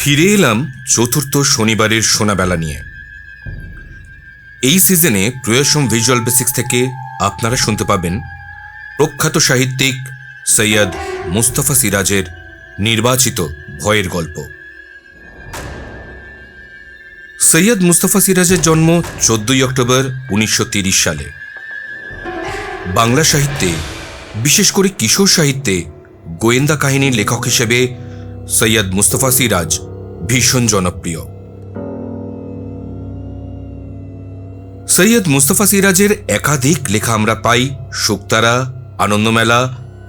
ফিরে এলাম চতুর্থ শনিবারের সোনাবেলা নিয়ে। এই সিজনে প্রয়াসম ভিজুয়াল বেসিক্স থেকে আপনারা শুনতে পাবেন প্রখ্যাত সাহিত্যিক সৈয়দ মুস্তফা সিরাজের নির্বাচিত ভয়ের গল্প। সৈয়দ মুস্তফা সিরাজের জন্ম 14ই অক্টোবর 1930 সালে। বাংলা সাহিত্যে, বিশেষ করে কিশোর সাহিত্যে গোয়েন্দা কাহিনীর লেখক হিসেবে সৈয়দ মুস্তফা সিরাজ ভীষণ জনপ্রিয়। সৈয়দ মুস্তফা সিরাজের একাধিক লেখা আমরা পাই শুকতারা, আনন্দমেলা,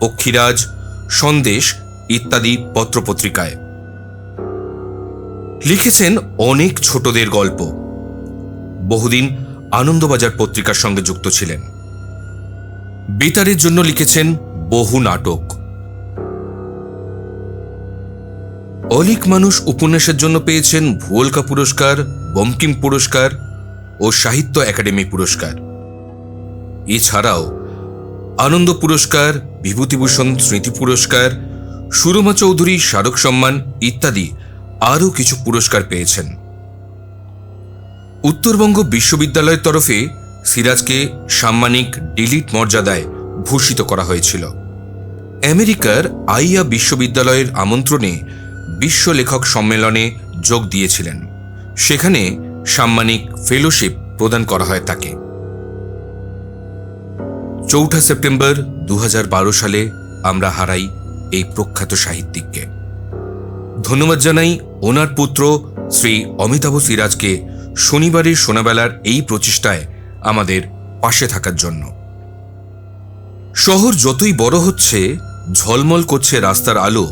পক্ষীরাজ, সন্দেশ ইত্যাদি পত্রপত্রিকায়। লিখেছেন অনেক ছোটদের গল্প। বহুদিন আনন্দবাজার পত্রিকার সঙ্গে যুক্ত ছিলেন। বেতারের জন্য লিখেছেন বহু নাটক। অলিক মানুষ উপন্যাসের জন্য পেয়েছেন ভুয়লকা পুরস্কার, বঙ্কিম পুরস্কার ও সাহিত্য একাডেমি পুরস্কার। এছাড়াও আনন্দ পুরস্কার, বিভূতিভূষণ স্মৃতি পুরস্কার, সুরমা চৌধুরী স্মারক সম্মান ইত্যাদি আরও কিছু পুরস্কার পেয়েছেন। উত্তরবঙ্গ বিশ্ববিদ্যালয়ের তরফে সিরাজকে সাম্মানিক ডিলিট মর্যাদায় ভূষিত করা হয়েছিল। আমেরিকার আইয়া বিশ্ববিদ্যালয়ের আমন্ত্রণে বিশ্ব লেখক সম্মেলনে যোগ দিয়েছিলেন। সেখানে সাম্মানিক ফেলোশিপ প্রদান করা হয় তাকে। 4 সেপ্টেম্বর 2012 সালে আমরা হারাই এই প্রখ্যাত সাহিত্যিককে। ধন্যবাদ জানাই ওনার পুত্র শ্রী অমিতাভ সিরাজকে শনিবারের সোনাবেলার এই প্রচেষ্টায় আমাদের পাশে থাকার জন্য। শহর যতই বড় হচ্ছে, ঝলমল করছে রাস্তার আলো,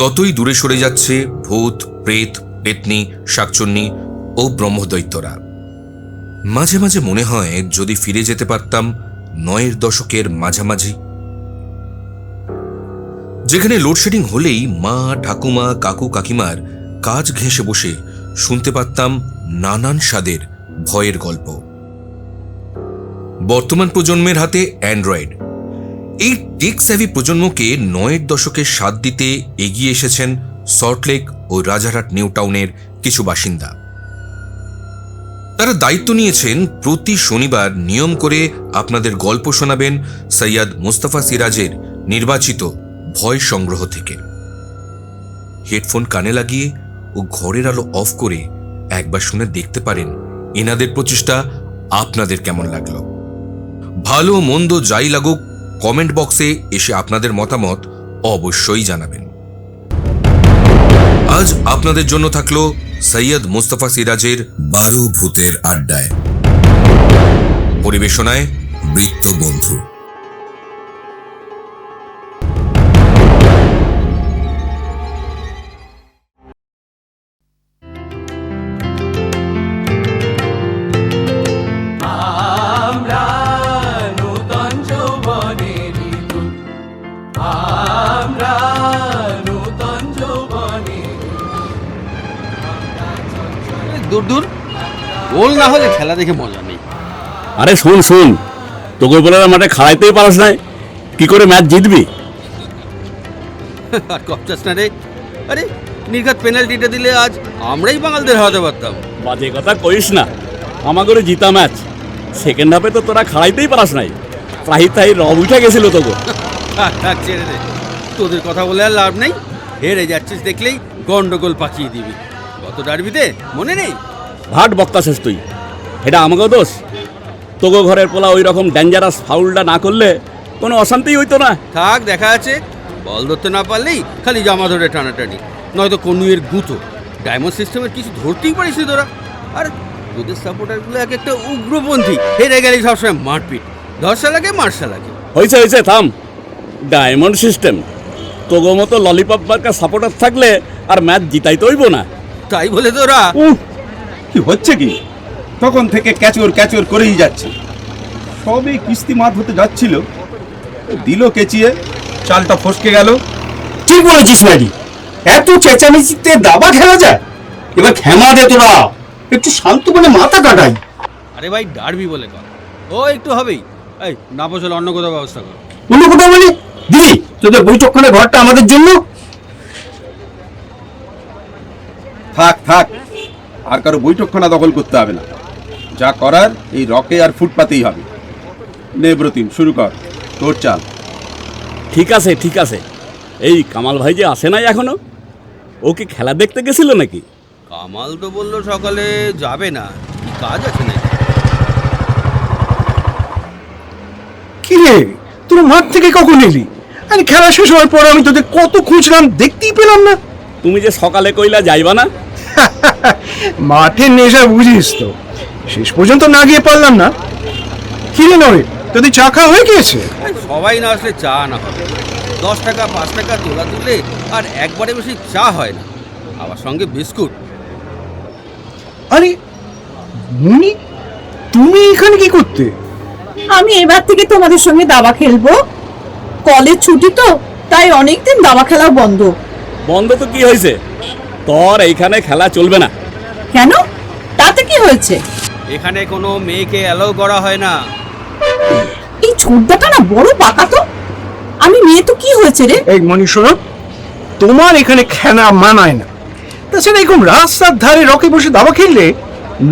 ততই দূরে সরে যাচ্ছে ভূত, প্রেত, পেতনি, শাকচুন্নি ও ব্রহ্মদৈত্যরা। মাঝে মাঝে মনে হয় যদি ফিরে যেতে পারতাম 9-এর দশকের মাঝামাঝি, যেখানে লোডশেডিং হলেই মা, ঠাকুমা, কাকু, কাকিমার কাজ ঘেঁষে বসে শুনতে পারতাম নানান স্বাদের ভয়ের গল্প। বর্তমান প্রজন্মের হাতে অ্যান্ড্রয়েড। এই টেক স্যাভি প্রজন্মকে 9-এর দশকের স্বাদ দিতে এগিয়ে এসেছেন সল্টলেক ও রাজারহাট নিউ টাউনের কিছু বাসিন্দা। তারা দায়িত্ব নিয়েছেন প্রতি শনিবার নিয়ম করে আপনাদের গল্প শোনাবেন সৈয়দ মুস্তফা সিরাজের নির্বাচিত ভয় সংগ্রহ থেকে। হেডফোন কানে লাগিয়ে ও ঘরের আলো অফ করে একবার শুনে দেখতে পারেন এনাদের প্রচেষ্টা আপনাদের কেমন লাগলো। ভালো মন্দ যাই লাগুক, কমেন্ট বক্সে এসে আপনাদের মতামত অবশ্যই জানাবেন। আজ আপনাদের জন্য থাকলো সৈয়দ মুস্তফা সিরাজের 12 ভূতের আড্ডায়। পরিবেশনায় বৃত্ত বন্ধু। দূর দূর গোল না হলে খেলা দেখে মজা নেই। আরে শুন শুন, তোকে বলে মাঠে খাড়াইতেই পারস না, কি করে ম্যাচ জিতবি? আর কপচাস না রে। আরে নির্ঘাত পেনাল্টিটা দিলে আজ আমরাই বাঙালদের হারাতে পারতাম। বাজে কথা কইস না, আমাগরে জিতা ম্যাচ সেকেন্ড হাফে তো তোরা খাড়াইতেই পারস নাই। তাই রব উঠে গেছিল তোকে। থাক ছেড়ে দে, তোদের কথা বলে আর লাভ নেই। হেরে যাচ্ছিস দেখলেই গন্ডগোল পাকিয়ে দিবি। গত ডার্বিতে মনে নেই? ভাট বক্তাছিস তুই, এটা আমাকেও দোষ। তোগো ঘরের পোলা ওই রকম ডেঞ্জারাস ফাউলটা না করলে কোনো অশান্তিই হইতো না। থাক, দেখা আছে। বল ধরতে না পারলেই খালি জামা ধরে টানাটানি, নয়তো কনুয়ের গুঁতো। ডায়মন্ড সিস্টেমের কিছু ধরতেই পারিস তোরা। আর তোদের সাপোর্টারগুলো এক একটা উগ্রপন্থী। হেরে গেলেই সবসময় মারপিট, ধর্ষা লাগে, মার্শা লাগে। হয়েছে থাম। ডায়মন্ড সিস্টেম তোগো মতো ললিপপ মার্কা সাপোর্টার থাকলে আর ম্যাচ জিতাই তো হইব না। তাই বলে তোরা কি হচ্ছে কি? তখন থেকে ক্যাচর করেই যাচ্ছে। সবই কিস্তি মাত হতে যাচ্ছিল, দিল কেচিয়ে, চালটা ফসকে গেল। ঠিক বলেছিস ম্যাডি, এত চেঁচামেচিতে দাবা খেলা যায়? এবার ক্ষমা দে তোরা, একটু শান্ত মানে মাথা কাটাই। আরে ভাই ডার্বি বলে কর, ও একটু হবেই। এই না বসলে অন্য কোথাও ব্যবস্থা কর। অন্য কোথাও মানে দিদি, তোদের বৈঠকখানে ঘরটা আমাদের জন্য। থাক থাক, আর কারো বৈঠকখানা দখল করতে হবে না। যা করার এই রকে আর ফুটপাতেই হবে। নে ব্রতিম, শুরু কর, তোর চাল। ঠিক আছে ঠিক আছে। এই কামাল ভাই যে আসে নাই এখনো, ও কি খেলা দেখতে গেছিল নাকি? কামাল তো বললো সকালে যাবে না, কি কাজ আছে নাকি? কি রে, তোর মাঠ থেকে কখন এলি? আরে খেলা শেষ হওয়ার পর আমি তোদের কত খুঁজলাম, দেখতেই পেলাম না। তুমি যে সকালে কইলা যাইবা না। মাঠের নেশা বুঝিস তো, শেষ পর্যন্ত না গিয়ে পারলাম না। কি রে নয়, তোদের চা খাওয়া হয়ে গিয়েছে? সবাই না আসলে চা না হবে, 10 টাকা 5 টাকা তোলা তুলে আর একবারে বেশি চা হয় না, আবার সঙ্গে বিস্কুট। আরে মুনি, তুমি এখানে কি করতে? আমি এবার থেকে তোমাদের সঙ্গে দাবা খেলবো। কলেজ ছুটি তো, তাই অনেকদিন দাবা খেলা বন্ধ। বন্ধ তো কি হয়েছে, তোর এইখানে খেলা চলবে না। কেন, তাতে কি হয়েছে? এখানে কোনো মেয়েকে অ্যালাউ করা হয় না। এই ছোটদাটা না বড় পাকা তো। আমি মেয়ে তো কি হয়েছে রে? এই মনি শোনো, তোমার এখানে খেলা মানায় না। তাছাড়া এরকম রাস্তার ধারে রকে বসে দাবা খেললে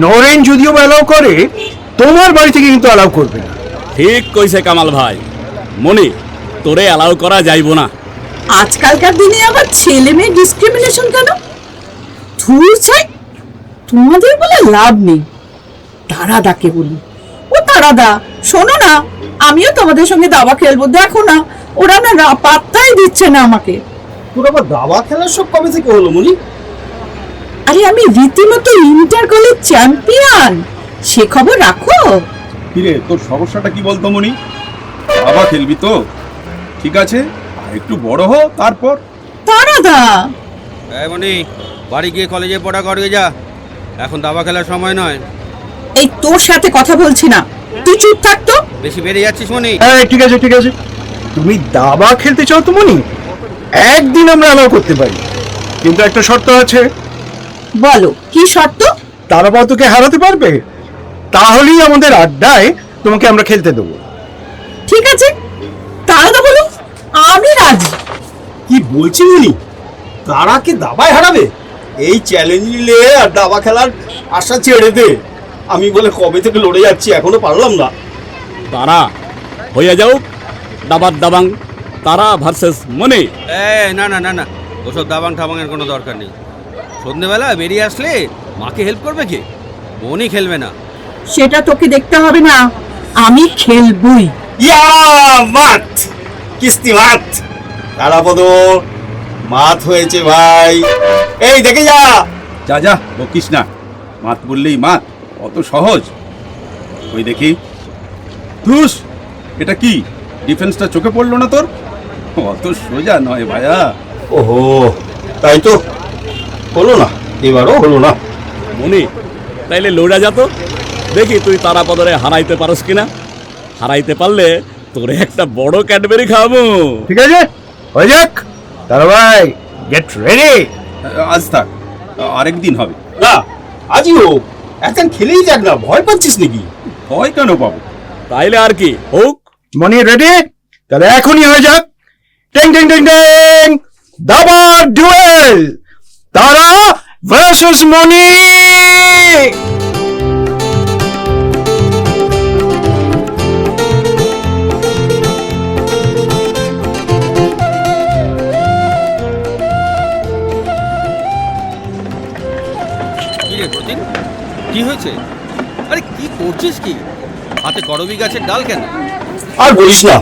নরেন যদিও অ্যালাউ করে, তোমার বাড়ি থেকে কিন্তু অ্যালাউ করবে না। ঠিক কইছে কামাল ভাই, মনি তোরে অ্যালাউ করা যাইব না। আজকালকার দিনে আবার ছেলে মেয়ে ডিসক্রিমিনেশন কেন? ধুর ছাই, তোমাদের বলে লাভ নেই। তারাদাকে বলি, ও তারাদা শোনো না, আমিও তোমাদের সঙ্গে দাবা খেলবো। দেখো না, ওরা না পাত্তাই দিচ্ছে না আমাকে। তোর আবার দাবা খেলার সব কবে থেকে হলো মনি? আরে আমি রীতিমতো ইন্টার কলেজ চ্যাম্পিয়ন, সে খবর রাখো। কিরে, তোর সমস্যাটা কি বলতো মনি? বাবা খেলবি তো? ঠিক আছে, আর একটু বড় হ, তারপর। তারাদা, এই মনি, বাড়ি গিয়ে কলেজে পড়া করবে যা, এখন দাবা খেলার সময় নয়। এই তোর সাথে কথা বলছি না, তুই চুপ থাক তো। বেশি বেড়ে যাচ্ছিস মনি। হ্যাঁ ঠিক আছে ঠিক আছে, তুমি দাবা খেলতে চাও তো মনি, একদিন আমরা অ্যালাউ করতে পারি, কিন্তু একটা শর্ত আছে। বলো কি শর্ত? তারাবাও তোকে হারাতে পারবে, তাহলেই আমাদের আড্ডায় তোমাকে আমরা খেলতে দেবো। ঠিক আছে, তারাদা বলো, আমি রাজি। কি বলছি উনি? তারাকে দাবায় হারাবে? এই চ্যালেঞ্জ নিলে আর দাবা খেলার আশা ছেড়ে দে। আমি বলে কবে থেকে লড়ে যাচ্ছি, এখনো পারলাম না। তারা হইয়া যাও দাবার দাবাং, তারা ভার্সেস মনি। না না না না, ওসব দাবাং ঠাবাংয়ের কোনো দরকার নেই। সন্ধ্যেবেলা বেরিয়ে আসলে মাকে হেল্প করবে কে? মনি খেলবে না। সেটা তোকে দেখতে হবে না, আমি খেলবই। ইয়া মাত, কিস্তি মাত। তারাপদ মাত হয়েছে ভাই, এই দেখে যা। যা যা, বকিস না, মাত বললেই মাত, অত সহজ? ওই দেখি, ধুস, এটা কি ডিফেন্সটা চোখে পড়লো না তোর? অত সোজা নয় ভাইয়া। ওহো, তাই তো হলো না, এবারও হলো না। মনি তাইলে লড়া যা তো, দেখি তুই তারাপদরে হারাইতে পারস কিনা। হারাইতে পারলে তোরে একটা বড় ক্যাডবেরি খাওয়াবো। ঠিক আছে, হয়ে যাক। তারা ভাই গেট রেডি। আজ থাক, আরেকদিন হবে। না, আজই হোক, এখন খেলেই যাক না, ভয় পাচ্ছিস নাকি? ভয় কেন পাবো? তাইলে আর কি হোক। মনি রেডি? তাহলে এখনই হয়ে যাক। টিং টিং টিং টিং, দাবার ডুয়েল, তারা ভার্সেস মনি। কি রে প্রতিম, কি হয়েছে? আরে কি করছিস কি? হাতে করবি গাছের ডাল কেন? আর বলিস না,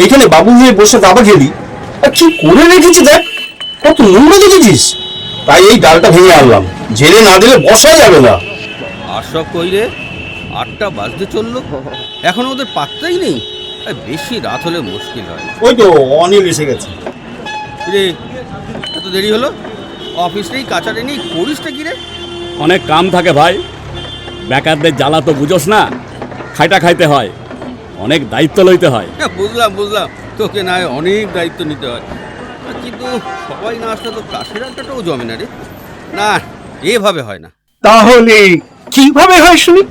এইখানে বাবু হয়ে বসে দাবা খেলি, আর কি করে রেখেছি দেখ, কত নোংরা দেখেছিস। তাই এই ডালটা ভেঙে আনলাম, জেলে না দিলে বসা যাবে না। আর সব কই রে? 8টা বাজতে চললো, এখন ওদের পাত্তাই নেই। বেশি রাত হলে মুশকিল হয়। ওই তো অনিল এসে গেছে। রে এত দেরি হলো? অফিস নেই, কাছারি নেই, করিসটা কি রে? অনেক কাম থাকে ভাই, বেকারদের জ্বালা তো বুঝোস না, খাইটা খাইতে হয়, অনেক দায়িত্ব লইতে হয়। হ্যাঁ বুঝলাম বুঝলাম, তোকে না হয় অনেক দায়িত্ব নিতে হয়, কিন্তু সবাই না আসলে তো কাশের আড্ডাটাও জমে না রে। না, এভাবে হয় না। তাহলে কিভাবে হয় শুনি?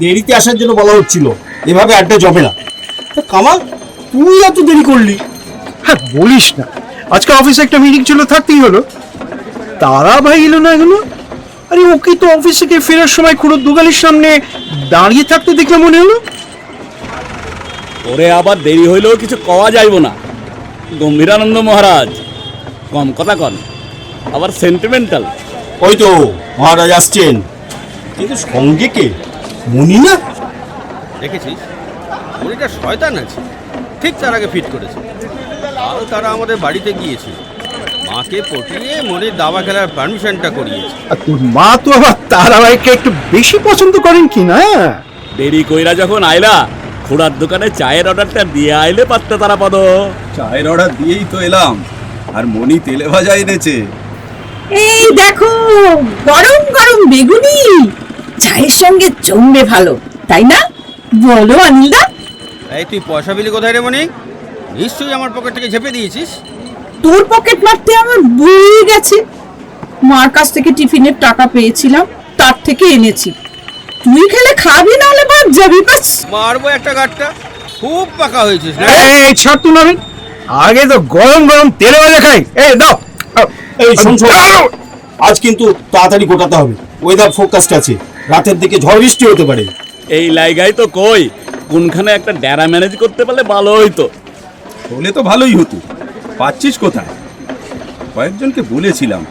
দেরিতে আসার জন্য বলা হচ্ছিল, এভাবে আড্ডা জমে না। তা কামাল, তুই এত দেরি করলি? হ্যাঁ বলিস না, আজকে অফিসে একটা মিটিং ছিল, থাকতেই হলো। তারা ভাই এলো না এগুলো। আরে ওকে তো অফিস থেকে ফেরার সময় খুঁড়ো দুগালির সামনে দাঁড়িয়ে থাকতে দেখলে মনে হলো। ওরে আবার দেরি হইলেও কিছু কওয়া যাইব না। গম্ভীরানন্দ মহারাজ কম কথা কন, আবার সেন্টিমেন্টাল। ওই তো মহারাজ আসছেন, কিন্তু সঙ্গে কে? মনি না? দেখেছিস মনিটা শয়তান আছে, ঠিক তার আগে ফিট করেছে। কাল তারা আমাদের বাড়িতে গিয়েছিল, মাকে পটিয়ে মনির দাবা খেলার পারমিশনটা করিয়েছে। আর তোর মা তো আবার তারাবাইকে একটু বেশি পছন্দ করেন কি না? দেরি কইরা যখন আইলা, খুড়ার দোকানে চায়ের অর্ডারটা দিয়ে আইলে পারতে তারাপদ। চায়ের অর্ডার দিয়েই তো এলাম, আর মনি তেলে ভাজা এনেছে। এই দেখো গরম গরম বেগুনি, চায়ের সঙ্গে জমবে ভালো, তাই না? বলো অনিলদা। এই তুই পয়সা বিলি কোথায় রে মনি? নিশ্চয়ই আমার পকেট থেকে ঝেপে দিয়েছিস। তোর পকেট মারতে আমার ভুলে গেছে। মার কাছ থেকে টিফিনের টাকা পেয়েছিলাম, তার থেকে এনেছি। তুই খেলে খাবি, না হলে বাদ যাবি। বাস মারবো একটা গাঁটটা, খুব পাকা হয়েছিস না? এই ছাড় তো নবীন, আগে তো গরম গরম তেলে ভাজা খাই। এই দাও। এই শোন শোন, আজ কিন্তু তাড়াতাড়ি গোটাতে হবে, ওয়েদার ফোরকাস্ট আছে, রাতের দিকে ঝড় বৃষ্টি হতে পারে। এই লাইগাই তো কই কোনখানে একটা ডেরা ম্যানেজ করতে পারলে ভালো হইতো। হলে তো ভালোই হতো, পাচ্ছিস কোথায়? কয়েকজনকে বলেছিলাম,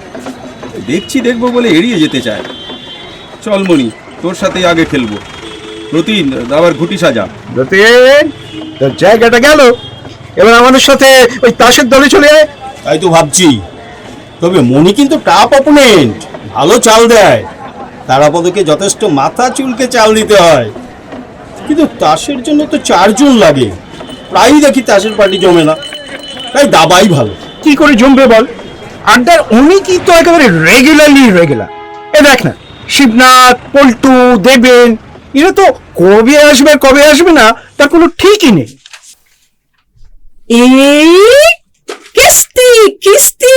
দেখবো বলে এড়িয়ে যেতে চায়। চল মনি, তোর সাথেই আগে খেলবো। প্রতিদিন দাবার ঘুটি সাজা। রতিন, তোর জায়গাটা গেল, এবার আমাদের সাথে ওই তাসের দলে চলে আয়। তাই তো ভাবছি, তবে মনি কিন্তু টাপ অপোনেন্ট, ভালো চাল দেয়। তারাপদকে যথেষ্ট মাথা চুলকে চাল দিতে হয়, কিন্তু তাসের জন্য তো 4 জন লাগে। প্রায়ই দেখি তাসের পার্টি জমে না, তাই দাবাই ভালো। কি করে জমবে বল? আড্ডার অনেকই তো একেবারে রেগুলার। এ দেখ না, শিবনাথ, পল্টু, দেবেন, এরা তো কবে আসবে না তার কোনো ঠিকই নেই। এই কিস্তি কিস্তি,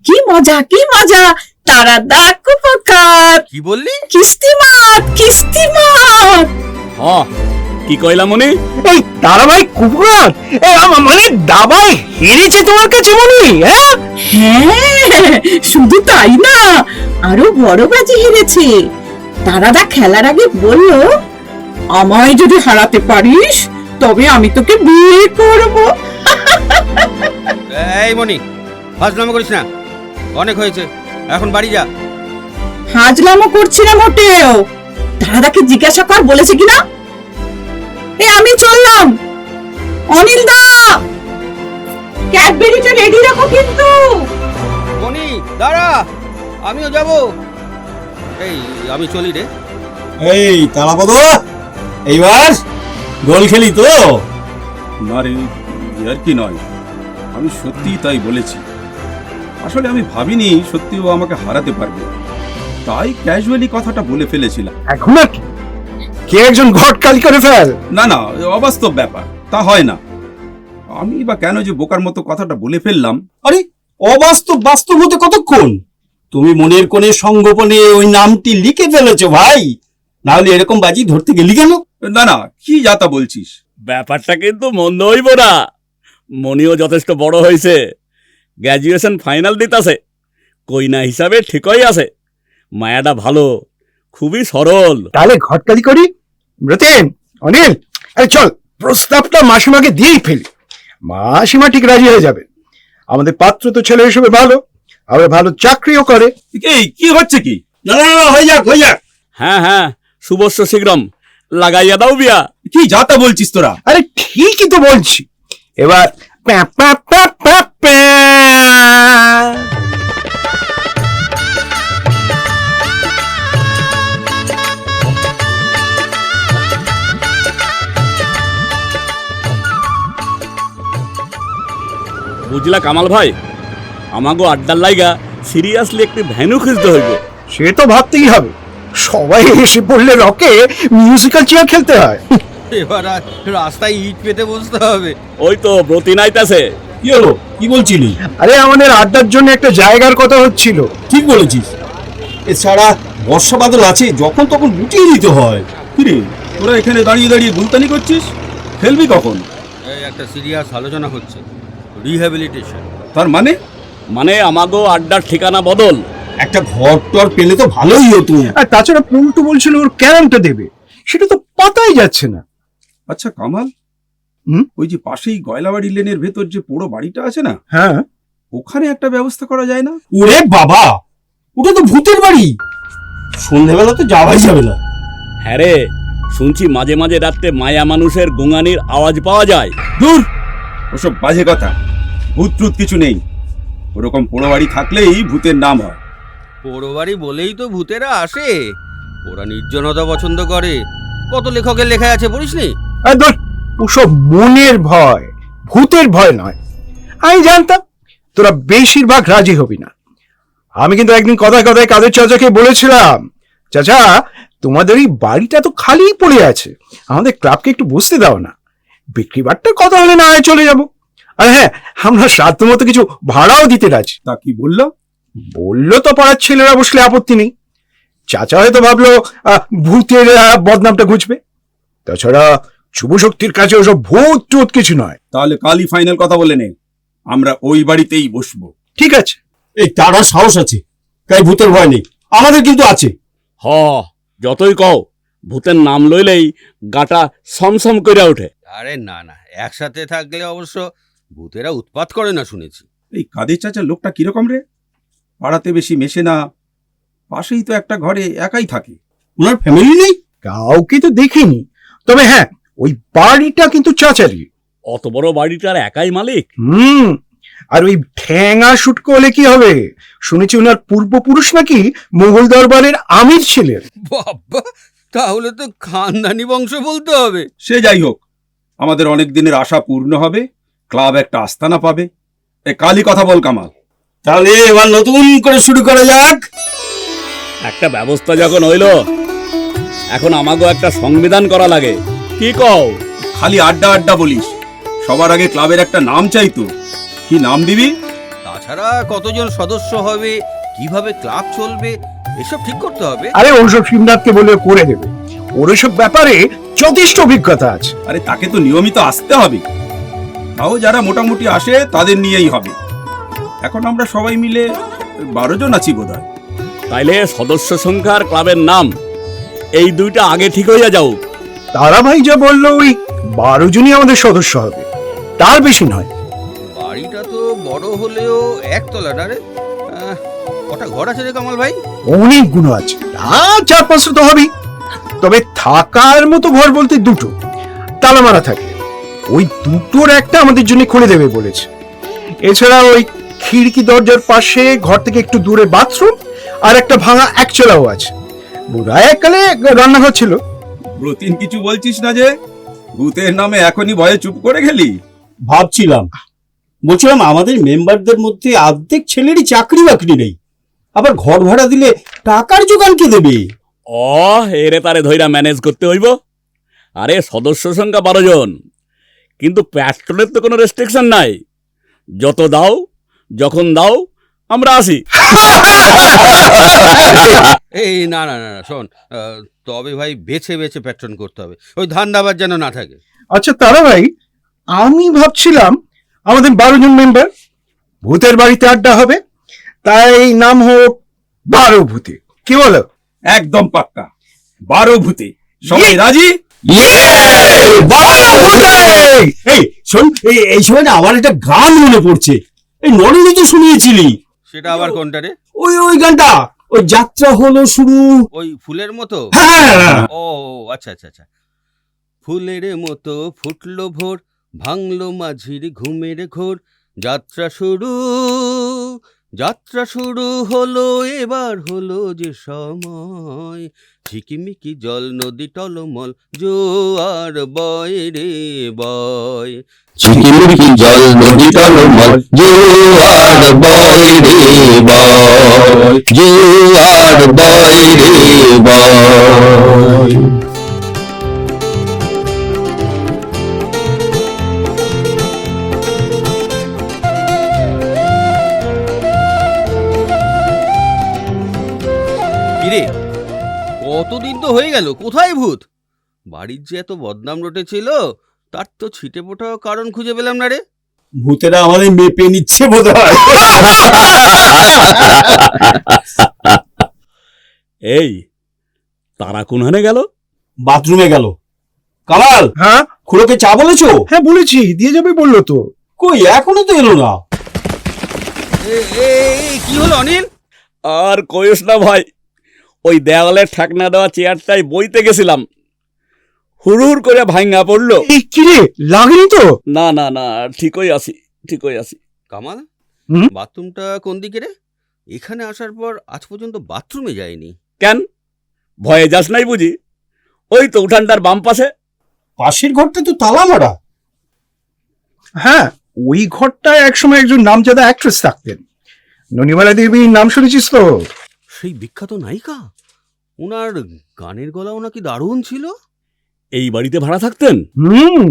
কি মজা কি মজা। তারাদা কুপকার, কি বললি? কিস্তিমাত। হ, কি কইলা মনি? এই তারাবাই কুপকার, মানে দাবাই হেরেছে তোমার কাছে মনে? হ্যাঁ হ্যাঁ, শুধু তাই না, আরো বড় বাজি হেরেছে। তারাদা খেলার আগে বলল, আমায় যদি হারাতে পারিস তবে আমি তোকে বিয়ে করব। এই মনি, ফাজলামো করিস না, অনেক হয়েছে, এখন বাড়ি যা। হাজলামো করছি না মোটেও। দাদাকে জিজ্ঞাসা কর বলেছে কিনা। এই আমি চললাম। অনিল দা, ক্যাডবেরিটা রেডি রাখো কিন্তু। মনি দাঁড়া, আমিও যাব। এই আমি চলি রে। এই তারাপদ, এইবার গোল খেলি তো? না রে, আর কি নয়, আমি সত্যিই তাই বলেছি। আসলে আমি ভাবিনি সত্যি ও আমাকে হারাতে পারবে, তাই ক্যাজুয়ালি কথাটা বলে ফেলেছিলাম। এখন আর কি? কে একজন ঘট কালি করে ফেল। না না, অবাস্তব ব্যাপার, তা হয় না। আমি বা কেন যে বোকার মতো কথাটা বলে ফেললাম। আরে অবাস্তব বাস্তব হতে কতক্ষণ? তুমি মনের কোণে সঙ্গোপনে ওই নামটি লিখে ফেলেছো ভাই, না হলে এরকম বাজি ধরতে গেলি কেন? না না, কি যাতা বলছিস? ব্যাপারটা কিন্তু মন্দ হইব না। মনিও যথেষ্ট বড় হয়েছে, গ্র্যাজুয়েশন ফাইনাল দিতাছে, কইনা হিসাবে ঠিকই আছে। মায়াটা ভালো, খুবই সরল। তাহলে ঘটকালি করি। রতিন, অনিল, আরে চল প্রস্তাবটা মাসিমাকে দিয়েই ফেলি। মাসিমা ঠিক রাজি হয়ে যাবে। আমাদের পাত্র তো ছেলে হিসেবে ভালো, আবার ভালো চাকরিও করে। এই কি হচ্ছে কি? না না না, হয়ে যাক। হ্যাঁ, শুভস্য শীঘ্রম, লাগাইয়া দাও বিয়া। কি যাতা বলছিস তোরা? আরে ঠিকই তো বলছি। এবার প্যা প্যা প্যা প্যা প্যা। বুঝলা কামাল ভাই, আমাগো আড্ডার লাইগা সিরিয়াসলি একটি ভ্যানু খুঁজতে হইব। সে তো ভাবতেই হবে, সবাই এসে পড়লে রকে মিউজিক্যাল চেয়ার খেলতে হয়। এবার আর রাস্তায় ইট পেতে বসতে হবে। ওই তো ব্রতি নাইতাছে। কি হলো, কি বলছিলি? আরে আমাদের আড্ডার জন্য একটা জায়গার কথা হচ্ছিল। ঠিক বলেছিস, এছাড়া বর্ষা বাদল আছে, যখন তখন গুটিয়ে দিতে হয়। কিরে, তোরা এখানে দাঁড়িয়ে দাঁড়িয়ে গুলতানি করছিস? খেলবি কখন? এই একটা সিরিয়াস আলোচনা হচ্ছে, রিহ্যাবিলিটেশন। তার মানে? মানে আমাগো আড্ডার ঠিকানা বদল, একটা ঘর টর পেলে তো ভালোই হতো। আর তাছাড়া পল্টু বলছিল ওর ক্যারামটা দেবে, সেটা তো পাতাই যাচ্ছে না। আচ্ছা কামাল, হুম? ওই যে পাশেই গয়লাবাড়ি লেনের ভেতর যে পোড়ো বাড়িটা আছে না, হ্যাঁ, ওখানে একটা ব্যবস্থা করা যায় না? ওরে বাবা, ওটা তো ভূতের বাড়ি, সন্ধেবেলা তো যাওয়াই যাবে না। হ্যাঁ রে, শুনছি মাঝে মাঝে রাত্রে মায়া মানুষের গোঙানির আওয়াজ পাওয়া যায়। দূর, ওসব বাজে কথা। ভূত ট্রুত কিছু নেই। ওরকম পোড়ো বাড়ি থাকলেই ভূতের নাম হয়। পোড়ো বাড়ি বলেই তো ভূতেরা আসে। ওরা নির্জনতা পছন্দ করে। কত লেখকের লেখা আছে পড়িসনি? আর ধর, ওসব মনের ভয়, ভূতের ভয় নয়। আমি জানতাম তোরা বেশিরভাগ রাজি হবি না। আমি কিন্তু একদিন কথায় কথায় কাদের চাচাকে বলেছিলাম, চাচা তোমাদের এই বাড়িটা তো খালি পড়ে আছে, আমাদের ক্লাবকে একটু বসতে দাও না, বিক্রি বাট্টার কথা হলে না হয় চলে যাব। আর হ্যাঁ, আমরা সাধ্যমতো কিছু ভাড়াও দিতে রাজি। তা কি বললো? বললো তো পাড়ার ছেলেরা বসলে আপত্তি নেই। চাচা হয়তো ভাবলো ভূতের বদনামটা ঘুচবে। তাছাড়া শুভ শক্তির কাছে ওসব ভূত টুত কিছু নয়। তাহলে কালই ফাইনাল কথা বলে নে, আমরা ওই বাড়িতেই বসবো। ঠিক আছে, এই তারা সাহস আছে, তাই ভূতের ভয় নেই, আমাদের কিন্তু আছে। হ, যতই কও, ভূতের নাম লইলেই গাটা সমসম করে ওঠে। আরে না না, একসাথে থাকলে অবশ্য ভূতেরা উৎপাত করে না শুনেছি। এই কাদের চাচা লোকটা কিরকম রে? পাড়াতে বেশি মেশে না, পাশেই তো একটা ঘরে একাই থাকে। ওনার ফ্যামিলি নেই? কাউকে তো দেখিনি, তবে হ্যাঁ ওই বাড়িটা কিন্তু চাচারি। অত বড় বাড়িটার একাই মালিক? আর ওই ঠ্যাঙা শুটকো হলে কি হবে? শুনেছি ওনার পূর্বপুরুষ নাকি মোগল দরবারের আমির ছিলেন। বাবা, তাহলে তো খানদানি বংশ বলতে হবে। সে যাই হোক, আমাদের অনেক দিনের আশা পূর্ণ হবে, ক্লাব একটা আস্তানা পাবে। এ কালই কথা বল কামাল। তাহলে এবার নতুন করে শুরু করা যাক। একটা ব্যবস্থা যখন হইল, এখন আমাকেও একটা সংবিধান করা লাগে। কি কও? খালি আড্ডা আড্ডা বলিস, সবার আগে ক্লাবের একটা নাম চাইতো। কি নাম দিবি? তাছাড়া কতজন সদস্য হবে, কিভাবে ক্লাব চলবে, এসব ঠিক করতে হবে। আরে ওসব শিবনাথকে বলে করে দেবে, ওর সব ব্যাপারে যথেষ্ট অভিজ্ঞতা আছে। আরে তাকে তো নিয়মিত আসতে হবে, তাও যারা মোটামুটি আসে তাদের নিয়েই হবে। এখন আমরা সবাই মিলে 12 জন আছি বোধহয়। তাইলে সদস্য সংখ্যা আর ক্লাবের নাম এই দুইটা আগে ঠিক হইয়া যাও। তারা ভাই যা বললো, ওই 12 জনই আমাদের সদস্য হবে, তার বেশি নয়। বাড়িটা তো বড় হলেও একতলা না রে। কটা ঘর আছে রে কামাল ভাই? অনেকগুলো আছে, তা 4-5 তো হবেই। তবে থাকার মতো ঘর বলতে দুটো, তালা মারা থাকে। ওই দুটোর একটা আমাদের জন্য খুলে দেবে বলেছে। এছাড়া ওই খিড়কি দরজার পাশে ঘর থেকে একটু দূরে বাথরুম আর একটা ভাঙা একচলাও আছে। বুড়া এককালে রান্নাঘর ছিল। ব্রতিন কিছু বলছিস না যে? ভূতের নামে এখনই ভয়ে চুপ করে গেলি? বলছিলাম আমাদের মেম্বারদের মধ্যে অর্ধেক ছেলেরই চাকরি বাকরি নেই, আবার ঘর ভাড়া দিলে টাকার জোগান কে দেবে? এরে তারে ধইরা ম্যানেজ করতে হইব। আরে সদস্য সংখ্যা 12 জন, কিন্তু পেট্রোলের তো কোনো রেস্ট্রিকশন নাই। যত দাও, যখন দাও, আমরা আসি। এই না না না না, শোন, তবে ভাই বেছে বেছে প্যাট্রন করতে হবে, ওই ধান্দাবাজ যেন না থাকে। আচ্ছা তারা ভাই, আমি ভাবছিলাম আমাদের 12 জন মেম্বার, ভূতের বাড়িতে আড্ডা হবে, তাই নাম হোক 12 ভূতে। কি বলো? একদম পাক্কা, 12 ভূতে। সবাই রাজি? এই শোন, এই সময় না আমার একটা গান মনে পড়ছে, এই নরেন্দ্র তো শুনিয়েছিলি। সেটা আবার কোনটা রে? ওই গানটা, ওই যাত্রা হলো শুরু। ওই ফুলের মতো? হ্যাঁ, ও আচ্ছা আচ্ছা আচ্ছা। ফুলের মতো ফুটলো ভোর, ভাঙলো মাঝির ঘুমের ঘোর, যাত্রা শুরু, যাত্রা শুরু হলো, এবার হলো যে সময়, ঝিকিমিকি জল নদী টলমল, জোয়ার বয় রে বয়। ঝিকিমিকি জল নদী টলমল, জোয়ার বয় রে বয়, জোয়ার বয় রে বয়। কিরে, কতদিন তো হয়ে গেল, কোথায় ভূত? বাড়ির যে এত বদনাম রটেছিল, তার তো ছিটে ফোটাও কারণ খুঁজে পেলাম না রে। ভূতেরা আমাদের মেপে নিচ্ছে বোধ হয়। এই তারা কোনখানে গেল? বাথরুমে গেল। কামাল, হ্যাঁ খুড়োকে চা বলেছো? হ্যাঁ বলেছি, দিয়ে যাবে বললো তো। কই এখনো তো এলো না। কি হলো অনিল? আর কইস না ভাই, ওই দেওয়ালে ঠাকনা দেওয়া চেয়ারটাই বইতে গেছিলাম, হুড় করে ভাঙ্গা পড়লো। এই কি রে, লাগেনি তো? না না না, ঠিকই আছি, ঠিকই আছি। কামাল, হুম? বাথরুমটা কোন দিকে রে? এখানে আসার পর আজ পর্যন্ত বাথরুমে যায়নি। কেন, ভয়ে যাস নাই বুঝি? ওই তো উঠানটার বাম পাশে। পাশের ঘরটা তো তালা মারা। হ্যাঁ, ওই ঘরটায় একসময় একজন নামজাদা অ্যাক্ট্রেস থাকতেন, ননিমালা দেবীর নাম শুনেছিস তো? সেই বিখ্যাত নায়িকা, ওনার গানের গলাও নাকি দারুণ ছিল। এই বাড়িতে ভাড়া থাকতেন? হুম।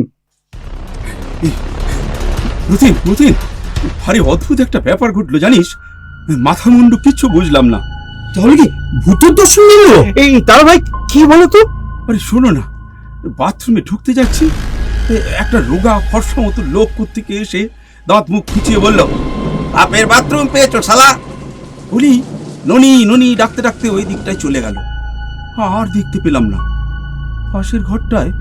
নতুন নতুন ভারী অদ্ভুত একটা ব্যাপার ঘটলো জানিস, মাথা মুন্ডু কিচ্ছু বুঝলাম না। তাহলে কি ভূতের দর্শন নিল? এই তারা ভাই কি বলো তো? আরে শোনো না, বাথরুমে ঢুকতে যাচ্ছি, একটা রোগা ফর্সা মতো লোক কোত্থেকে এসে দাঁত মুখ খুঁচিয়ে বলল, বাপের বাথরুম পেয়েছো শালা। বলি ননি ননি ডাকতে ডাকতে ওই দিকটায় চলে গেল। আর দেখতে পেলাম না। পাশের ঘরটায়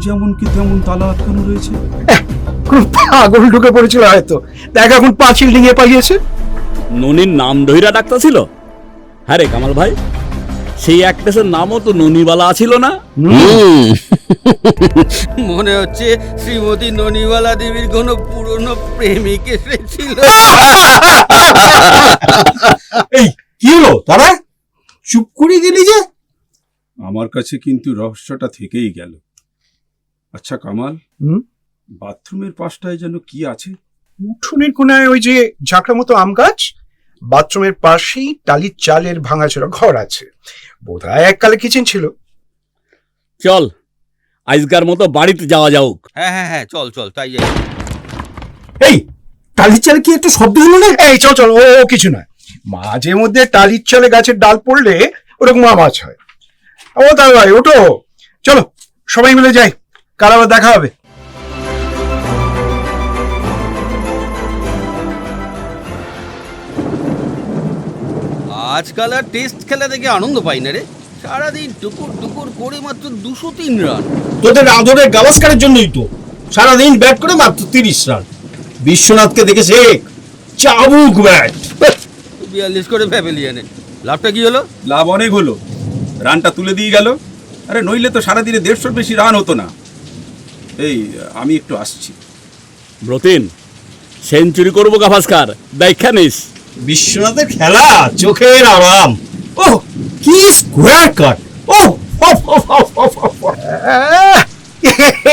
যেমন কি তেমন তালা আটকানো রয়েছে। কোন পাগল ঢুকে পড়েছিল হয়তো, দেখ এখন পাঁচিল ডিঙিয়ে পালিয়েছে। ননির নাম ধইরা ডাক্তার ছিল? হ্যাঁ রে কামাল ভাই, সেই অ্যাক্ট্রেসের নামও তো ননিবালা ছিল না? মনে হচ্ছে শ্রীমতী ননিওয়ালা দেবীর কোনো পুরনো প্রেমিক এসেছিল। এই কি হলো তারা? চুপ করে গেলি যে? আমার কাছে কিন্তু রহস্যটা থেকেই গেল। আচ্ছা কামাল, হুম? বাথরুমের পাশটায় যেন কি আছে? উঠোনের কোনায় ওই যে ঝাঁকড়া মতো আম গাছ, বাথরুমের পাশেই টালির চালের ভাঙাচোরা ঘর আছে, বোধহয় এককালে কিচেন ছিল। চল আজকার মতো বাড়িতে যাওয়া যাওক। হ্যাঁ হ্যাঁ হ্যাঁ, চল চল তাই যাই। এই টালির চালে কি একটু শব্দ হলো না? এই চল চল, ও কিছু নয়, মাঝে মধ্যে টালির চালে গাছের ডাল পড়লে ওরকম আওয়াজ হয়। ও দাদা ভাই ওঠো, চলো সবাই মিলে যাই, কাল আবার দেখা হবে। আজকাল আর টেস্ট খেলা দেখে আনন্দ পাই না রে। সারাদিন টুকুর টুকুর করে মাত্র 203 রান। তোদের আদরের গাভাস্কারের জন্যই তো সারাদিন ব্যাট করে মাত্র 30 রান। বিশ্বনাথকে দেখে শেখ, চাবুক ব্যাট। 42 করে প্যাভিলিয়নে। লাভটা কি হলো? লাভ অনেক হলো, রানটা তুলে দিয়ে গেল। আরে নইলে তো সারাদিনে 150 বেশি রান হতো না। এই আমি একটু আসছি। ব্রতিন, সেঞ্চুরি করবো গাভাস্কার, দেখা নিস। বিশ্বনাথের খেলা চোখের আরাম। ও কি স্কোয়ার কাট! ও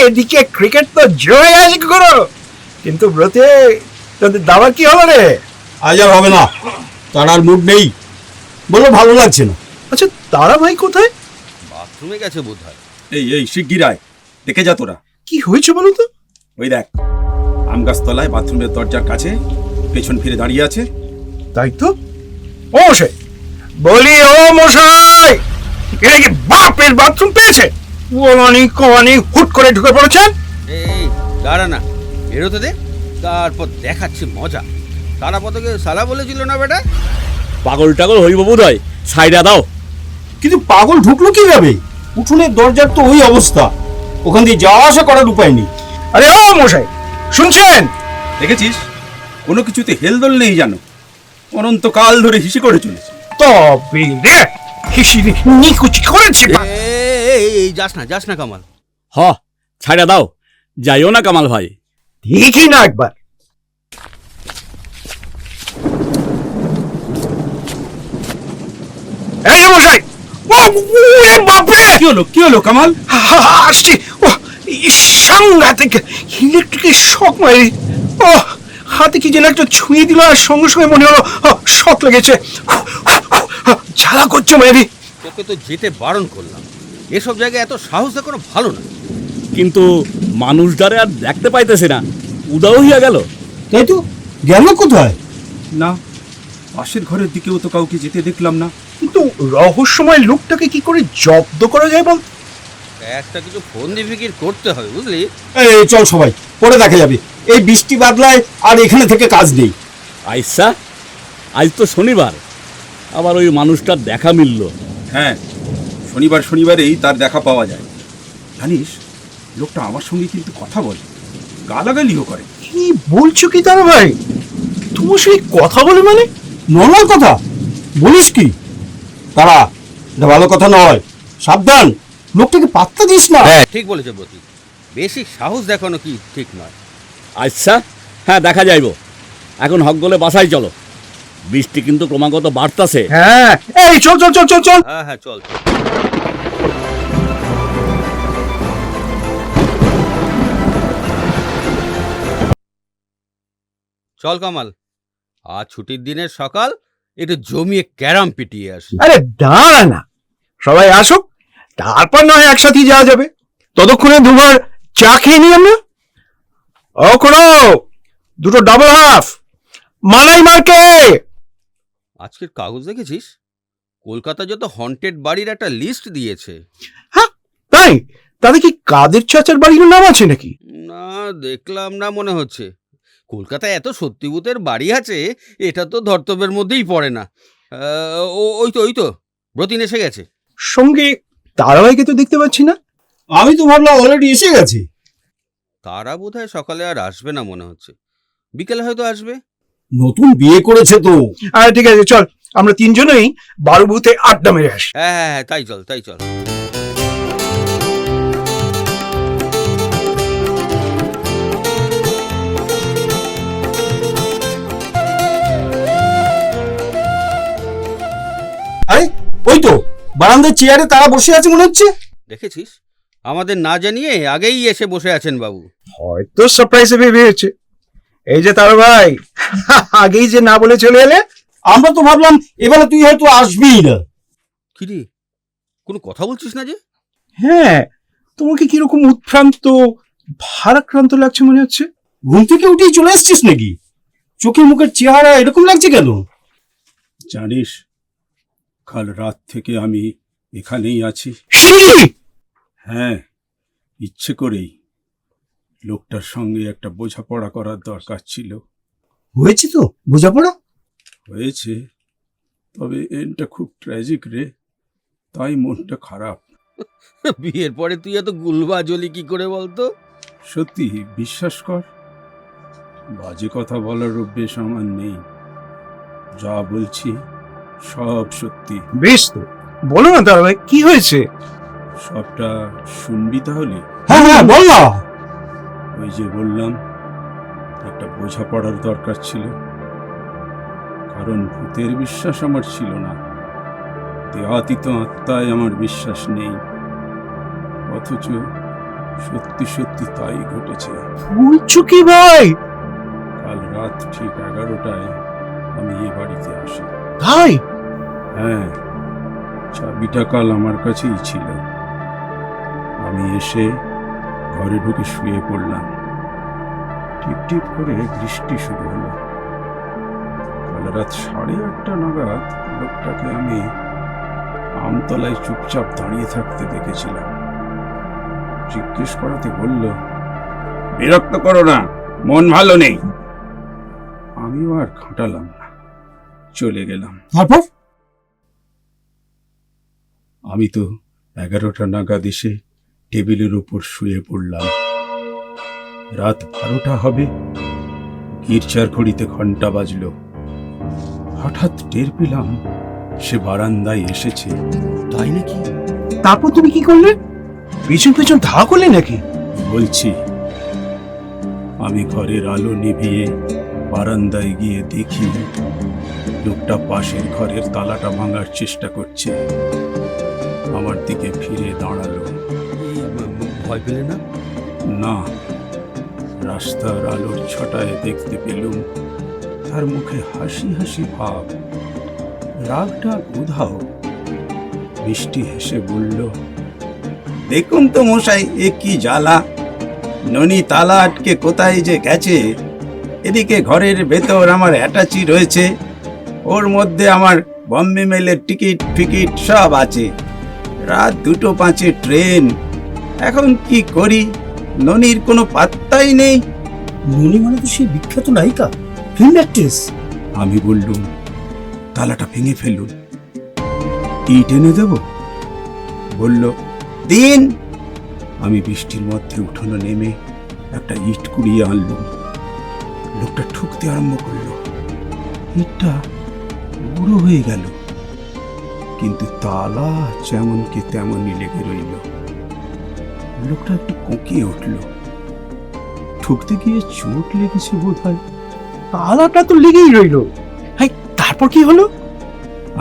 এদিকে ক্রিকেট তো জয় আসে করো, কিন্তু ব্রতে তোদের দাবার কি হলো রে? আজ আর হবে না, তার আর মুড নেই, বলো ভালো লাগছে না। আচ্ছা তারা ভাই কোথায়? বাথরুমে গেছে বোধ হয়। এই এই শিগগির আয়, দেখে যা তোরা। কি হয়েছে বলো তো? ওই দেখ, আম গাছতলায় বাথরুমের দরজার কাছে পেছন ফিরে দাঁড়িয়ে আছে। তাই তো। ও মশাই, বলি ও মশাই, এটা কি বাপের বাথরুম পেয়েছে? কমানি হুট করে ঢুকে পড়েছেন। এই দাঁড়া না, বেরোতে দে, তারপর দেখাচ্ছি মজা। তারাপদকে সালা বলেছিল না বেটা? পাগল টাগল হইব বোধ হয়, সাইডা দাও। কিন্তু পাগল ঢুকলো কিভাবে? উঠোনের দরজার তো ওই অবস্থা, ওখান দিয়ে যাওয়া আসা করার উপায় নেই। আরে ও মশাই, শুনছেন? দেখেছিস, কোনো কিছুতে হেলদোল নেই জানো, অনন্তকাল ধরে হিসি করে চলেছে। তবে রে হিসিরি নিকুচি করেছে। এই যাস না কামাল। হ, ছাইড়া দাও, যাইও না কামাল ভাই। দেখি না একবার। এই মশাই, ওরে বাপরে! কি হলো কামাল? আসছি। ও সাংঘাতিক ইলেকট্রিকের শক মারি। ও হাতে কি যেন একটা ছুঁয়ে দিল, আর সঙ্গে সঙ্গে মনে হলো শক লেগেছে, ঝালা করছে মেরি। তোকে তো যেতে বারণ করলাম, এসব জায়গায় এত সাহস দেখানো ভালো না। কিন্তু মানুষটারে আর দেখতে পাইতেছি না, উদাও হইয়া গেল। তাই তো, গেল কোথায়? না, পাশের ঘরের দিকেও তো কাউকে যেতে দেখলাম না। কিন্তু রহস্যময় লোকটাকে কি করে জব্দ করা যায় বল? একটা কিছু ফোন দিয়ে ফিকির করতে হবে, বুঝলি? এই চল সবাই, পরে দেখা যাবে। এই বৃষ্টি বাদলায় আর এখানে থেকে কাজ নেই। আইসা, আজ তো শনিবার, আবার ওই মানুষটার দেখা মিলল। হ্যাঁ, শনিবার শনিবারেই তার দেখা পাওয়া যায়। জানিস, লোকটা আমার সঙ্গে কিন্তু কথা বলে, গালাগালিও করে। কি বলছো কি তারা ভাই? তুমি সেই কথা বলে মানে? নর্মাল কথা বলিস কি? তারা, এটা ভালো কথা নয়, সাবধান, লোকটাকে পাত্তা দিস না। ঠিক বলেছে ব্রতি, বেশি সাহস দেখানো কি ঠিক নয়। আচ্ছা, হ্যাঁ দেখা যাইব। এখন হক গলে বাসায় চলো, বৃষ্টি কিন্তু ক্রমাগত বাড়তাছে। হ্যাঁ, এই চল চল চল চল চল। হ্যাঁ চল চল। চল কামাল, আজ ছুটির দিনের সকাল, একটু জমিয়ে ক্যারাম পিটিয়ে আসি। আরে দাঁড়া না, সবাই আসুক, তারপর নয় একসাথে যাওয়া যাবে। ততক্ষণে দুবার চা খেয়ে নি আমরা। ও কোনো দুটো ডাবল হাফ মালাই মার্কে। আজকের কাগজ দেখেছিস? কলকাতা যত হন্টেড বাড়ির একটা লিস্ট দিয়েছে। হ্যাঁ তাই? তাতে কি কাদের চাচার বাড়ির নাম আছে নাকি? না, দেখলাম না মনে হচ্ছে। কলকাতায় এত সত্যিভূতের বাড়ি আছে, এটা তো ধর্তব্যের মধ্যেই পড়ে না। ওই তো ব্রতিন এসে গেছে। সঙ্গে তারাবাইকে তো দেখতে পাচ্ছি না। আমি তো ভাবলাম অলরেডি এসে গেছি। তারা বোধহয় সকালে আর আসবে না মনে হচ্ছে, বিকেলে হয়তো আসবে। নতুন বিয়ে করেছে তো। আরে ঠিক আছে, চল আমরা তিনজনেই বারুভূতে আড্ডা মেরে আসি। হ্যাঁ, তাই চল তাই চল। আরে ওই তো বারান্দার চেয়ারে তারা বসে আছে মনে হচ্ছে। দেখেছিস, আমাদের না জানিয়ে আগেই এসে বসে আছেন বাবু। হয়তো সারপ্রাইজে ভেবে হয়েছে। এই যে তারা ভাই, আগেই যে না বলে চলে এলে। আমরা তো ভাবলাম এবারে তুই হয়তো আসবিই না। কি রে, কোনো কথা বলছিস না যে? হ্যাঁ, তোমাকে কিরকম উৎভ্রান্ত ভারাক্রান্ত লাগছে মনে হচ্ছে। ঘুম থেকে উঠেই চলে আসছিস নাকি? চোখে মুখের চেহারা এরকম লাগছে কেন? জানিস, কাল রাত থেকে আমি এখানেই আছি। হ্যাঁ, ইচ্ছে করেই। লোকটার সঙ্গে একটা বোঝাপড়া করার দরকার ছিল। হয়েছে তো বোঝাপড়া? হয়েছে, তবে এটা খুব ট্র্যাজিক রে, তাই মনটা খারাপ। বিয়ের পরে তুই এত গুলবাজ হলি কি করে বলতো? সত্যি বিশ্বাস কর, বাজে কথা বলার অভ্যেস আমার নেই। যা বলছি সব সত্যি। বেশ তো, বলো না তারা ভাই, কি হয়েছে? সবটা শুনবি তাহলে? হ্যাঁ হ্যাঁ বল না। ওই যে বললাম, একটা বোঝাপড়ার দরকার ছিল। কারণ ভূতের বিশ্বাস আমার ছিল না, দেহাতীত আত্মায় আমার বিশ্বাস নেই, অথচ সত্যি সত্যি তাই ঘটেছে। বলছো কি ভাই? কাল রাত ঠিক 11টায় আমি এ বাড়িতে আসি। ভাই হ্যাঁ, চাবিটা কাল আমার কাছেই ছিল। আমি এসে ঘরে ঢুকে শুয়ে পড়লাম। টিপ টিপ করে বৃষ্টি শুরু হলো। কাল রাত 8:30 নাগাদ লোকটাকে আমি আমতলায় চুপচাপ দাঁড়িয়ে থাকতে দেখেছিলাম। জিজ্ঞেস করাতে বলল, বিরক্ত করো না, মন ভালো নেই। আমিও আর খাটালাম না, চলে গেলাম। তারপর? আমি তো 11টা নাগাদ এসে টেবিলের উপর শুয়ে পড়লাম। রাত 12টা হবে, গির্জার ঘড়িতে ঘন্টা বাজল। হঠাৎ টের পেলাম সে বারান্দায় এসেছে। তাই নাকি? তারপর তুমি কি করলে? পেছন পেছন ধাওয়া করলে নাকি? বলছি, আমি ঘরের আলো নিভিয়ে বারান্দায় গিয়ে দেখি লোকটা পাশের ঘরের তালাটা ভাঙার চেষ্টা করছে। আমার দিকে ফিরে দাঁড়ালো। ভয় পেলে না? না, রাস্তার আলোর ছটায় দেখতে পেলুম তার মুখে হাসি হাসি ভাব, রাগটা উধাও। মিষ্টি হেসে বলল, দেখুন তো মশাই, এ কি জ্বালা! ননি তালা আটকে কোথায় যে গেছে। এদিকে ঘরের ভেতর আমার অ্যাটাচি রয়েছে, ওর মধ্যে আমার বম্বে মেলের টিকিট ফিকিট সব আছে। রাত 2:05 ট্রেন। এখন কি করি? ননির কোনো পাত্তাই নেই। ননি মানে তো সেই বিখ্যাত নায়িকা, ফিল্ম অ্যাক্ট্রেস। আমি বললুম, তালাটা ভেঙে ফেলুন। ইট এনে দেব? বলল, দিন। আমি বৃষ্টির মধ্যে উঠোনে নেমে একটা ইট কুড়িয়ে আনলুম। লোকটা ঠুকতে আরম্ভ করলো। ইটটা বুড়ো হয়ে গেল, কিন্তু তালা যেমনকি তেমনই লেগে রইল। লোকটা একটু কোঁকিয়ে উঠল। ঠুকতে গিয়ে চোট লেগেছে বোধ হয়। তালাটা তো লেগেই রইল। হ্যাঁ, তারপর কি হলো?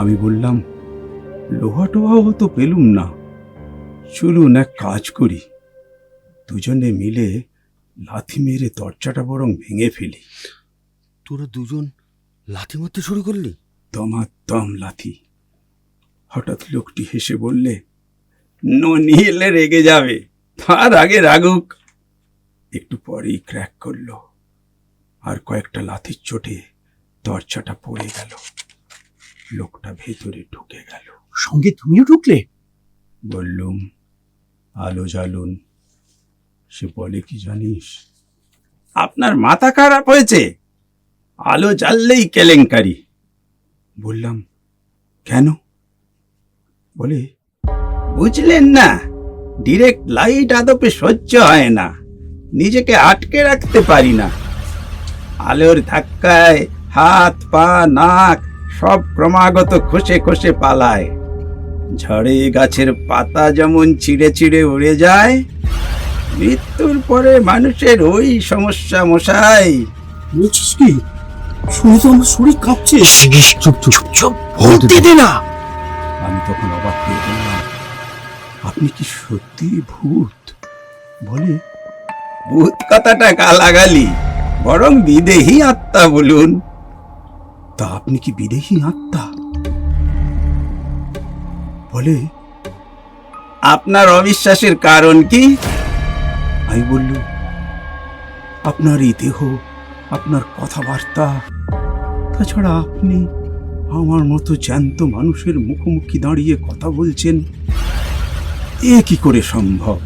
আমি বললাম, লোহা টোহাও তো পেলুম না, চলুন এক কাজ করি, দুজনে মিলে লাথি মেরে দরজাটা বরং ভেঙে ফেলি। তোরা দুজন লাথি মারতে শুরু করলি? দমাদম লাথি। হঠাৎ লোকটি হেসে বললে, ননি এলে রেগে যাবে, তার আগে রাগুক। একটু পরেই ক্র্যাক করলো, আর কয়েকটা লাথির চোটে দরজাটা পড়ে গেল। লোকটা ভেতরে ঢুকে গেল। সঙ্গে তুমিও ঢুকলে? বললুম, আলো জ্বালুন। সে বলে কি জানিস, আপনার মাথা খারাপ হয়েছে, আলো জ্বাললেই কেলেঙ্কারি। বললাম, কেন? বলে, বুঝলেন না, ডিরেক্ট লাইট আদপে সহ্য হয় না, নিজেকে আটকে রাখতে পারি না। আলোর ধাক্কায় হাত পা নাক সব ক্রমাগত খসে খসে পালায়। ঝড়ে গাছের পাতা যেমন ছিঁড়ে ছিঁড়ে উড়ে যায়, মৃত্যুর পরে মানুষের ওই সমস্যা মশাই। বলছিস কি? শুনে তো আমার শরীর কাঁপছে। চুপ চুপ চুপ, বলতে দে না। আমি তখন অবাক হয়ে বললাম, আপনি কি সত্যি ভূত? বলে, ভূত কথাটা গালাগালি, বরং বিদেহী আত্মা বলুন। তা আপনি কি বিদেহী আত্মা? বলে, আপনার অবিশ্বাসের কারণ কি? আমি বললুম, আপনার এই দেহ, আপনার কথাবার্তা, তাছাড়া আপনি আমার মতো জ্যান্ত মানুষের মুখোমুখি দাঁড়িয়ে কথা বলছেন, এ কি করে সম্ভব?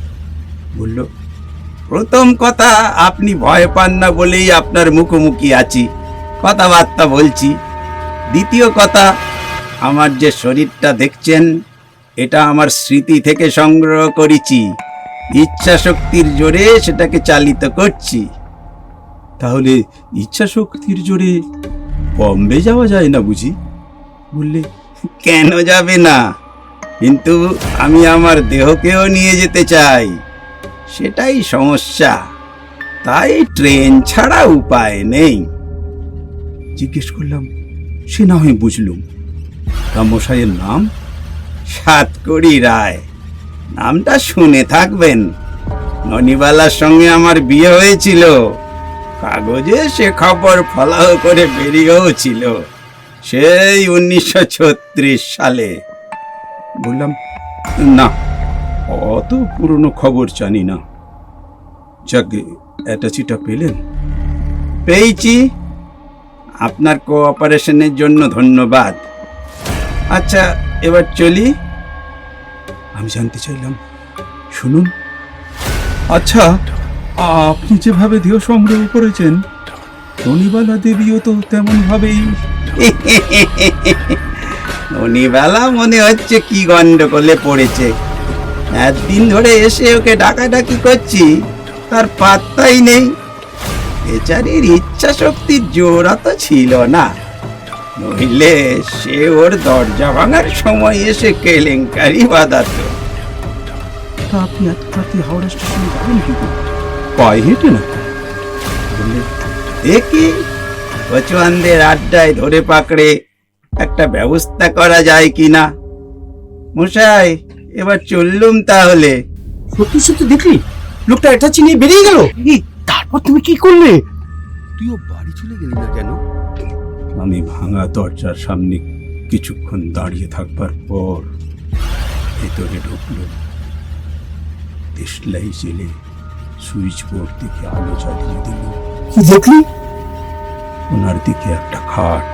বলল, প্রথম কথা, আপনি ভয় পান না বলেই আপনার মুখোমুখি আছি, কথাবার্তা বলছি। দ্বিতীয় কথা, আমার যে শরীরটা দেখছেন, এটা আমার স্মৃতি থেকে সংগ্রহ করেছি, ইচ্ছা শক্তির জোরে সেটাকে চালিত করছি। তাহলে ইচ্ছা শক্তির জোরে বম্বে যাওয়া যায় না বুঝি? বললে, কেন যাবে না, কিন্তু আমি আমার দেহকেও নিয়ে যেতে চাই, সেটাই সমস্যা, তাই ট্রেন ছাড়া উপায় নেই। জিজ্ঞেস করলাম, সে না হয় বুঝলুম, তা মশাইয়ের নাম? সাতকড়ি রায়। নামটা শুনে থাকবেন, ননিবালার সঙ্গে আমার বিয়ে হয়েছিল, কাগজে সে খবর ফলাও করে বেরিয়েও ছিল, সেই 1936 সালে। বললাম, না, অত পুরনো খবর জানি না। যাকে অ্যাটাচিটা পেলেন? পেয়েছি, আপনার কোঅপারেশনের জন্য ধন্যবাদ। আচ্ছা, এবার চলি। আমি জানতে চাইলাম, শুনুন, আচ্ছা, আপনি যেভাবে দেহ সংগ্রহ করেছেন, ননিবালা দেবীও তো তেমন ভাবেই। ননিবালা মনে হচ্ছে কি গন্ডগোলে পড়েছে, একদিন ধরে এসে ওকে ডাকাডাকি করছি, তার পাত্তাই নেই। বেচারির ইচ্ছা শক্তির জোর তো ছিল না, নইলে সে ওর দরজা ভাঙার সময় এসে কেলেঙ্কারি বাঁধাত। তা আপনি এত রাতে হাওড়া স্টেশনে যাবেন কি করে? পায়ে হেঁটে না? বললে, দেখি কচুয়ানদের আড্ডায় ধরে পাকড়ে একটা ব্যবস্থা করা যায় কিনা। মশাই, এবার চললুম তাহলে। সত্যি সত্যি দেখলি লোকটা এটা চিনিয়ে বেরিয়ে গেল? তারপর তুমি কি করলে? তুইও বাড়ি চলে গেলি না কেন? আমি ভাঙা দরজার সামনে কিছুক্ষণ দাঁড়িয়ে থাকবার পর ভেতরে ঢুকল। দেশলাই জেলে সুইচ বোর্ড থেকে আলো জ্বালিয়ে দিল। কি দেখলি? ওনার দিকে একটা খাট,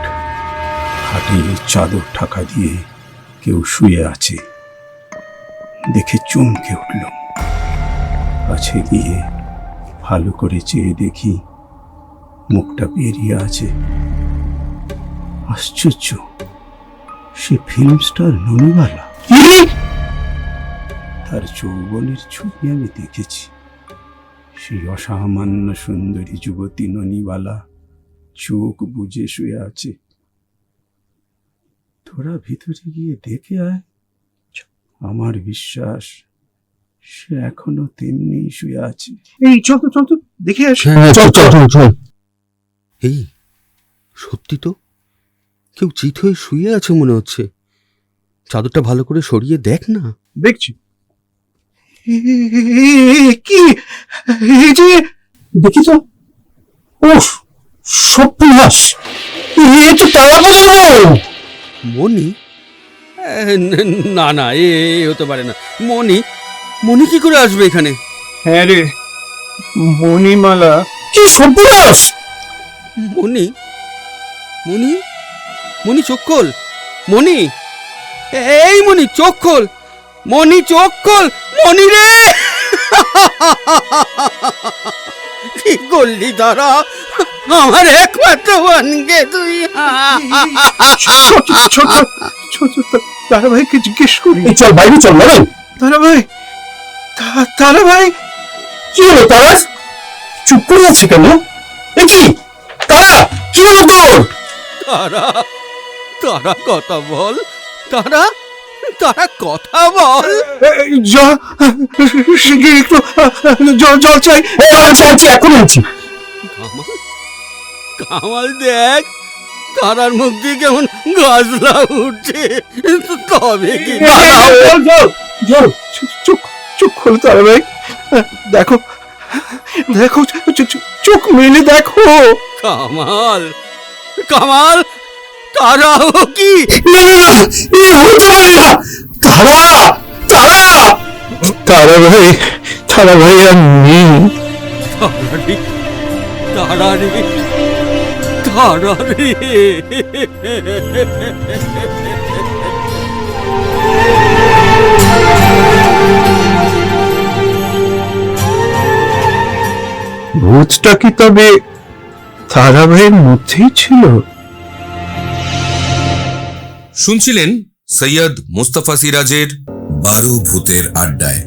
খাটে চাদর ঢাকা দিয়ে কেউ শুয়ে আছে। দেখে চমকে উঠল। কাছে গিয়ে ভালো করে চেয়ে দেখি মুখটা বেরিয়ে আছে। আশ্চর্য, সে ফিল্ম স্টার ননিবালা। তার যৌবনের ছবি আমি দেখেছি। সেই অসামান্য সুন্দরী যুবতী ননিবালা চোখ বুজে শুয়ে আছে। তোরা ভিতরে গিয়ে দেখে আয়, আমার বিশ্বাস সে এখনো তেমনি শুয়ে আছে। এই চল তো চল তো দেখে আসি। চল। এই সত্যি তো কেউ চিত হয়ে শুয়ে আছে মনে হচ্ছে। চাদরটা ভালো করে সরিয়ে দেখ না। দেখছি। কি এই যে দেখি তো, ও সপ্নাশ, এ তো তারা বসানো। মণি? না না, এ হতে পারে না। মণি কি করে আসবে এখানে? হ্যাঁ রে, মণিমালা। কি সর্বনাশ! মণি চোখ খোল। এই মণি চোখ খোল। মণি রে! কি করলি তারা? আমার একমাত্র বোনকে তুই। ছোট তারা ভাইকে জিজ্ঞেস করি। চল বাইরে চল না। তারা ভাই কি হলো তারা? চুপ করে আছে কেন? এ কি তারা? কি হলো তোর? তারা কথা বল। তারা কথা বল। শিগগির একটু জল চাই। আনছি এখন আনছি। কামাল দেখ, তারার মুখ দিয়ে কেমন গাজলা উঠছে। তবে কি চোখ খোলো তারা ভাই, দেখো চোখ মেলে দেখো। কামাল তারাও কি? না এ হতে পারে না। তারা ভাই আর নেই। তারা রে। ভূতটা কি তবে তারা ভাইয়ের মধ্যেই ছিল? শুনছিলেন সৈয়দ মুস্তাফা সিরাজের 12 ভূতের আড্ডায়,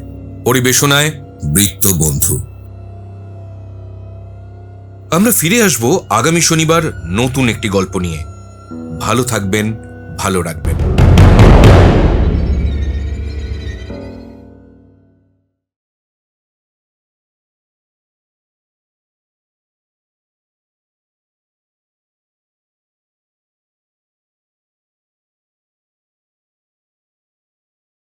পরিবেশনায় বৃত্ত বন্ধু। আমরা ফিরে আসব আগামী শনিবার নতুন একটি গল্প নিয়ে। ভালো থাকবেন, ভালো রাখবেন।